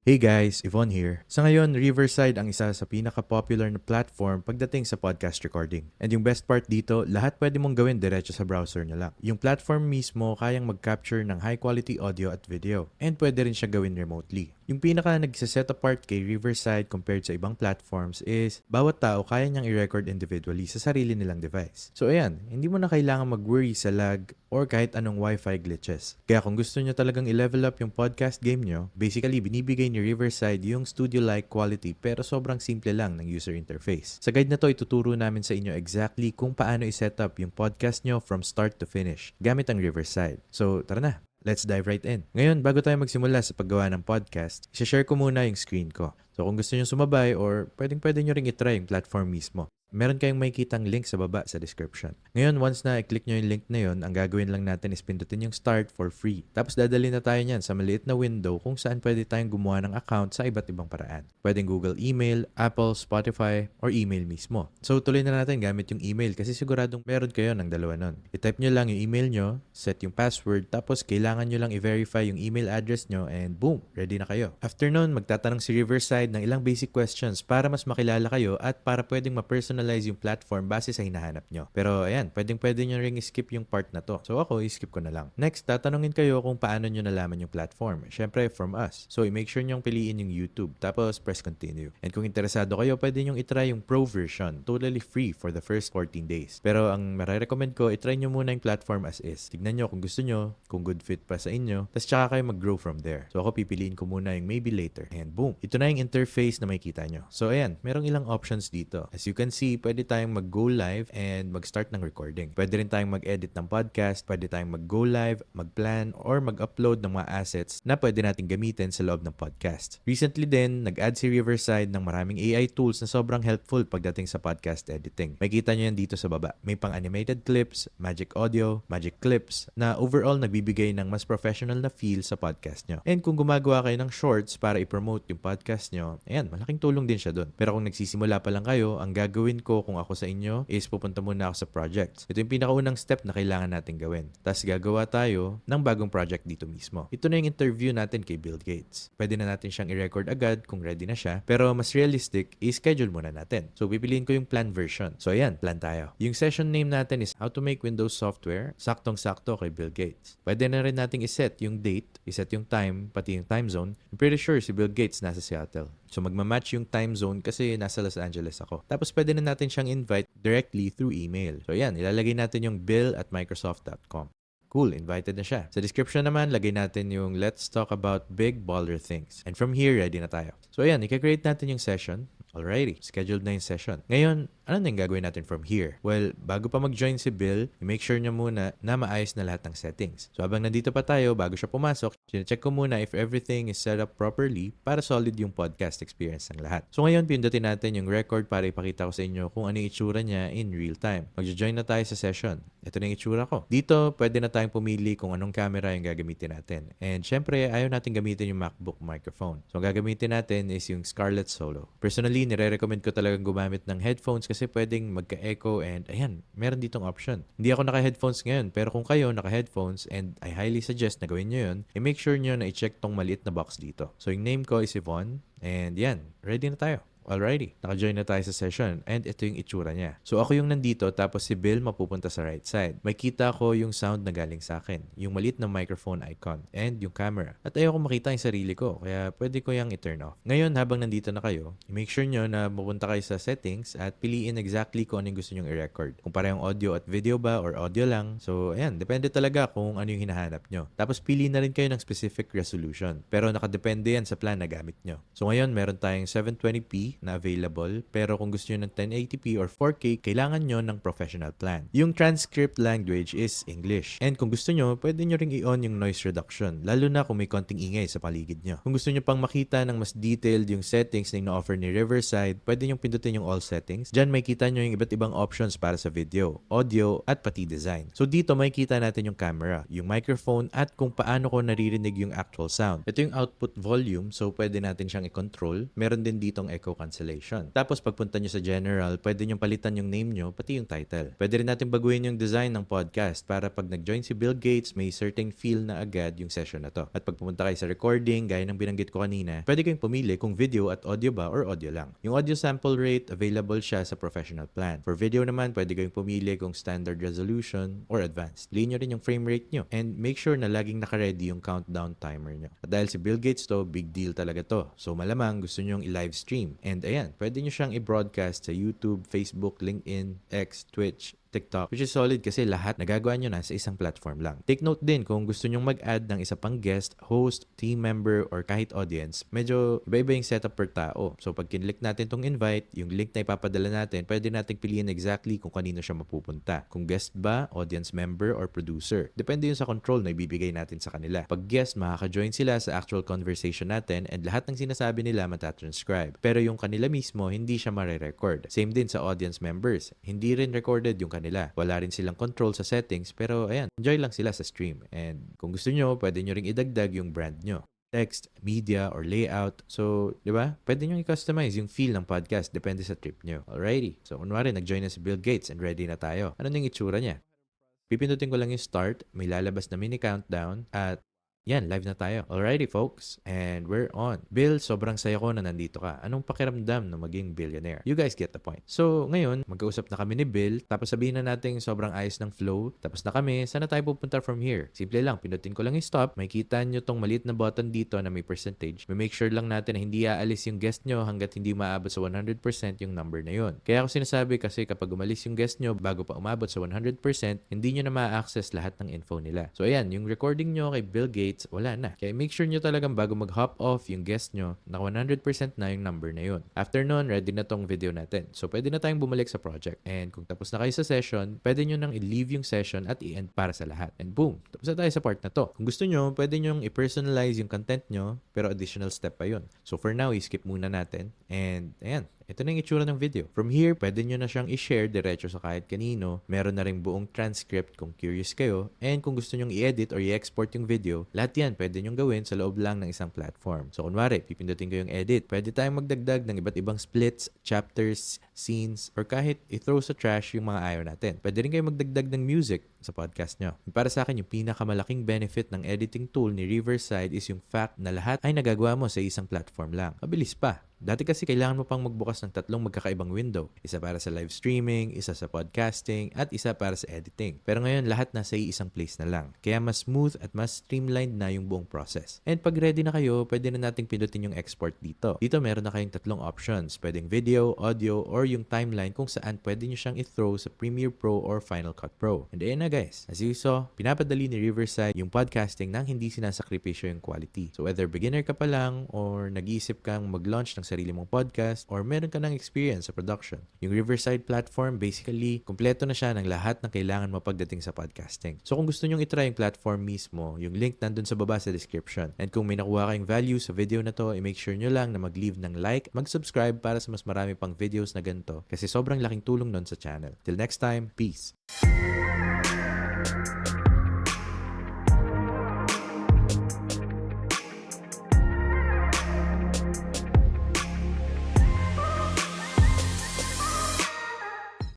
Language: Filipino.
Hey guys, Yvonne here. Sa ngayon, Riverside ang isa sa pinaka-popular na platform pagdating sa podcast recording. And yung best part dito, lahat pwede mong gawin diretso sa browser nyo lang. Yung platform mismo kayang mag-capture ng high-quality audio at video. And pwede rin siya gawin remotely. Yung pinaka nagsiset apart kay Riverside compared sa ibang platforms is bawat tao kaya niyang i-record individually sa sarili nilang device. So ayan, hindi mo na kailangan mag-worry sa lag or kahit anong Wi-Fi glitches. Kaya kung gusto nyo talagang i-level up yung podcast game nyo, basically binibigay ni Riverside yung studio-like quality pero sobrang simple lang ng user interface. Sa guide na to, ituturo namin sa inyo exactly kung paano i-set up yung podcast nyo from start to finish gamit ang Riverside. So tara na! Let's dive right in. Ngayon, bago tayo magsimula sa paggawa ng podcast, i-share ko muna yung screen ko. So kung gusto nyo sumabay or pwedeng-pwede nyo ring itry yung platform mismo, meron kayong makikitang link sa baba sa description. Ngayon, once na i-click nyo yung link na yun, ang gagawin lang natin is pindutin yung start for free. Tapos dadali na tayo niyan sa maliit na window kung saan pwede tayong gumawa ng account sa iba't ibang paraan. Pwedeng Google Email, Apple, Spotify, or email mismo. So tuloy na natin gamit yung email kasi siguradong meron kayo ng dalawa nun. I-type nyo lang yung email nyo, set yung password, tapos kailangan nyo lang i-verify yung email address nyo and boom, ready na kayo. After nun, magtatanong si Riverside ng ilang basic questions para mas makilala kayo at para pwedeng ma-personalize yung platform base sa hinahanap nyo. Pero ayan, pwedeng-pwede nyo ring skip yung part na to. So ako, skip ko na lang. Next, tatanungin kayo kung paano nyo nalaman yung platform. Syempre, from us. So i-make sure nyong piliin yung YouTube. Tapos press continue. And kung interesado kayo, pwede nyong itry yung pro version. Totally free for the first 14 days. Pero ang marirecommend ko, itry nyo muna yung platform as is. Tignan nyo kung gusto nyo, kung good fit pa sa inyo. Tapos tsaka kayo mag-grow from there. So ako, pipiliin ko muna yung maybe later. And boom, ito na yung interface na makikita nyo. So ayan, merong ilang options dito. As you can see, pwede tayong mag-go live and mag-start ng recording. Pwede rin tayong mag-edit ng podcast, pwede tayong mag-go live, mag-plan, or mag-upload ng mga assets na pwede natin gamitin sa loob ng podcast. Recently din, nag-add si Riverside ng maraming AI tools na sobrang helpful pagdating sa podcast editing. Makikita nyo yan dito sa baba. May pang-animated clips, magic audio, magic clips, na overall nagbibigay ng mas professional na feel sa podcast nyo. And kung gumagawa kayo ng shorts para i-promote yung podcast nyo, ayan, malaking tulong din siya doon. Pero kung nagsisimula pa lang kayo, ang gagawin ko kung ako sa inyo is pupunta muna ako sa projects. Ito yung pinakaunang step na kailangan natin gawin. Tapos gagawa tayo ng bagong project dito mismo. Ito na yung interview natin kay Bill Gates. Pwede na natin siyang i-record agad kung ready na siya. Pero mas realistic, i-schedule muna natin. So pipiliin ko yung plan version. So ayan, plan tayo. Yung session name natin is How to Make Windows Software. Saktong-sakto kay Bill Gates. Pwede na rin natin iset yung date, iset yung time, pati yung time zone. I'm pretty sure si Bill Gates nasa Seattle. So magmamatch yung time zone kasi nasa Los Angeles ako. Tapos pwede na natin siyang invite directly through email. So yan, ilalagay natin yung bill@microsoft.com. Cool, invited na siya. Sa description naman, lagay natin yung let's talk about big baller things. And from here, ready na tayo. So ayan, i-create natin yung session. Alrighty, scheduled na yung session. Ngayon, ano na yung gagawin natin from here? Well, bago pa mag-join si Bill, i-make sure niya muna na maayos na lahat ng settings. So habang nandito pa tayo, bago siya pumasok, check ko muna if everything is set up properly para solid yung podcast experience ng lahat. So ngayon, pindutin natin yung record para ipakita ko sa inyo kung ano yung itsura niya in real time. Mag-join na tayo sa session. Ito na yung itsura ko. Dito, pwede na tayong pumili kung anong camera yung gagamitin natin. And syempre, ayaw natin gamitin yung MacBook microphone. So ang gagamitin natin is yung Scarlett Solo. Personally, nire-recommend ko talagang gumamit ng headphones kasi pwedeng magka-echo and ayan, meron ditong option. Hindi ako naka-headphones ngayon, pero kung kayo naka-headphones and I highly suggest na gawin nyo yun, i-make sure nyo na i-check tong maliit na box dito. So yung name ko is Yvonne and yan, ready na tayo. Alrighty, naka-join na tayo sa session and ito yung itsura niya. So ako yung nandito tapos si Bill mapupunta sa right side. Makita ko yung sound na galing sa akin, yung maliit na microphone icon and yung camera. At ayoko makita yung sarili ko kaya pwede ko yung i-turn off. Ngayon habang nandito na kayo, make sure nyo na mapunta kayo sa settings at piliin exactly kung ano yung gusto nyong i-record. Kung parehong audio at video ba or audio lang. So ayan, depende talaga kung ano yung hinahanap nyo. Tapos pili na rin kayo ng specific resolution. Pero nakadepende yan sa plan na gamit nyo. So ngayon meron tayong 720p na available, pero kung gusto nyo ng 1080p or 4K, kailangan nyo ng professional plan. Yung transcript language is English. And kung gusto nyo, pwede nyo ring i-on yung noise reduction, lalo na kung may konting ingay sa paligid nyo. Kung gusto nyo pang makita ng mas detailed yung settings na ino-offer ni Riverside, pwede nyo pindutin yung all settings. Diyan may kita nyo yung iba't ibang options para sa video, audio, at pati design. So dito may kita natin yung camera, yung microphone, at kung paano ko naririnig yung actual sound. Ito yung output volume, so pwede natin siyang i-control. Meron din ditong echo cancellation. cancellation. Tapos pagpunta nyo sa general, pwede nyo palitan yung name nyo, pati yung title. Pwede rin natin baguhin yung design ng podcast para pag nag-join si Bill Gates, may certain feel na agad yung session na to. At pag pumunta kayo sa recording, gaya ng binanggit ko kanina, pwede kayong pumili kung video at audio ba or audio lang. Yung audio sample rate, available siya sa professional plan. For video naman, pwede kayong pumili kung standard resolution or advanced. Piliin nyo rin yung frame rate nyo and make sure na laging naka-ready yung countdown timer nyo. At dahil si Bill Gates to, big deal talaga to. So malamang gusto nyo yung i-live stream. And ayan, pwede nyo siyang i-broadcast sa YouTube, Facebook, LinkedIn, X, Twitch, TikTok, which is solid kasi lahat nagagawa nyo na sa isang platform lang. Take note din kung gusto nyong mag-add ng isa pang guest, host, team member, or kahit audience, medyo iba-iba yung setup per tao. So pag kinlik natin tong invite, yung link na ipapadala natin, pwede natin piliin exactly kung kanino siya mapupunta. Kung guest ba, audience member, or producer. Depende yun sa control na ibibigay natin sa kanila. Pag guest, makaka-join sila sa actual conversation natin and lahat ng sinasabi nila matatranscribe. Pero yung kanila mismo, hindi siya mare-record. Same din sa audience members. Hindi rin recorded yung nila. Wala rin silang control sa settings pero ayan, enjoy lang sila sa stream. And kung gusto nyo, pwede nyo ring idagdag yung brand nyo. Text, media, or layout. So, di ba? Pwede nyo i-customize yung feel ng podcast depende sa trip nyo. Alrighty. So, kunwari, nag-join na si Bill Gates and ready na tayo. Ano yung itsura niya? Pipindutin ko lang yung start, may lalabas na mini countdown at yan, live na tayo. Alrighty, folks. And we're on. Bill, sobrang saya ko na nandito ka. Anong pakiramdam na maging billionaire? You guys get the point. So, ngayon, magkausap na kami ni Bill, tapos sabihin na natin sobrang ayos ng flow, tapos na kami, saan na tayo pupunta from here? Simple lang, pinutin ko lang yung stop, makikita nyo tong maliit na button dito na may percentage. May make sure lang natin na hindi aalis yung guest nyo hanggat hindi maabot sa 100% yung number na yun. Kaya ako sinasabi kasi kapag umalis yung guest nyo bago pa umabot sa 100%, hindi nyo na ma-access lahat ng info nila. So, ayan, yung recording nyo kay Bill Gates, wala na. Kaya make sure nyo talagang bago mag-hop off yung guest nyo, na 100% na yung number na yun. After nun, ready na tong video natin. So, pwede na tayong bumalik sa project. And kung tapos na kayo sa session, pwede nyo nang i-leave yung session at i-end para sa lahat. And boom, tapos na tayo sa part na to. Kung gusto nyo, pwede nyo i-personalize yung content nyo, pero additional step pa yun. So, for now, i-skip muna natin. And, ayan. Ito na yung itsura ng video. From here, pwede nyo na siyang i-share diretso sa kahit kanino. Meron na rin buong transcript kung curious kayo. And kung gusto nyong i-edit or i-export yung video, lahat yan pwede nyong gawin sa loob lang ng isang platform. So, kunwari, pipindutin ko yung edit. Pwede tayong magdagdag ng iba't ibang splits, chapters, scenes, or kahit i-throw sa trash yung mga ayaw natin. Pwede rin kayo magdagdag ng music sa podcast nyo. Para sa akin, yung pinakamalaking benefit ng editing tool ni Riverside is yung fact na lahat ay nagagawa mo sa isang platform lang. Mabilis pa. Dati kasi kailangan mo pang magbukas ng 3 magkakaibang window. Isa para sa live streaming, isa sa podcasting, at isa para sa editing. Pero ngayon, lahat nasa isang place na lang. Kaya mas smooth at mas streamlined na yung buong process. And pag ready na kayo, pwede na nating pindutin yung export dito. Dito meron na kayong 3 options. Pwedeng video, audio, or yung timeline kung saan pwede nyo siyang i-throw sa Premiere Pro or Final Cut Pro. And ayan na guys. As you saw, pinapadali ni Riverside yung podcasting nang hindi sinasakripisyo yung quality. So whether beginner ka pa lang or nag-iisip kang mag-launch ng sarili mong podcast or meron ka ng experience sa production. Yung Riverside platform, basically, kumpleto na siya ng lahat ng kailangan mo pagdating sa podcasting. So kung gusto nyong itry yung platform mismo, yung link nandun sa baba sa description. And kung may nakuha kayong value sa video na to, i-make sure nyo lang na mag-leave ng like, mag-subscribe para sa mas marami pang videos na ganito kasi sobrang laking tulong nun sa channel. Till next time, peace!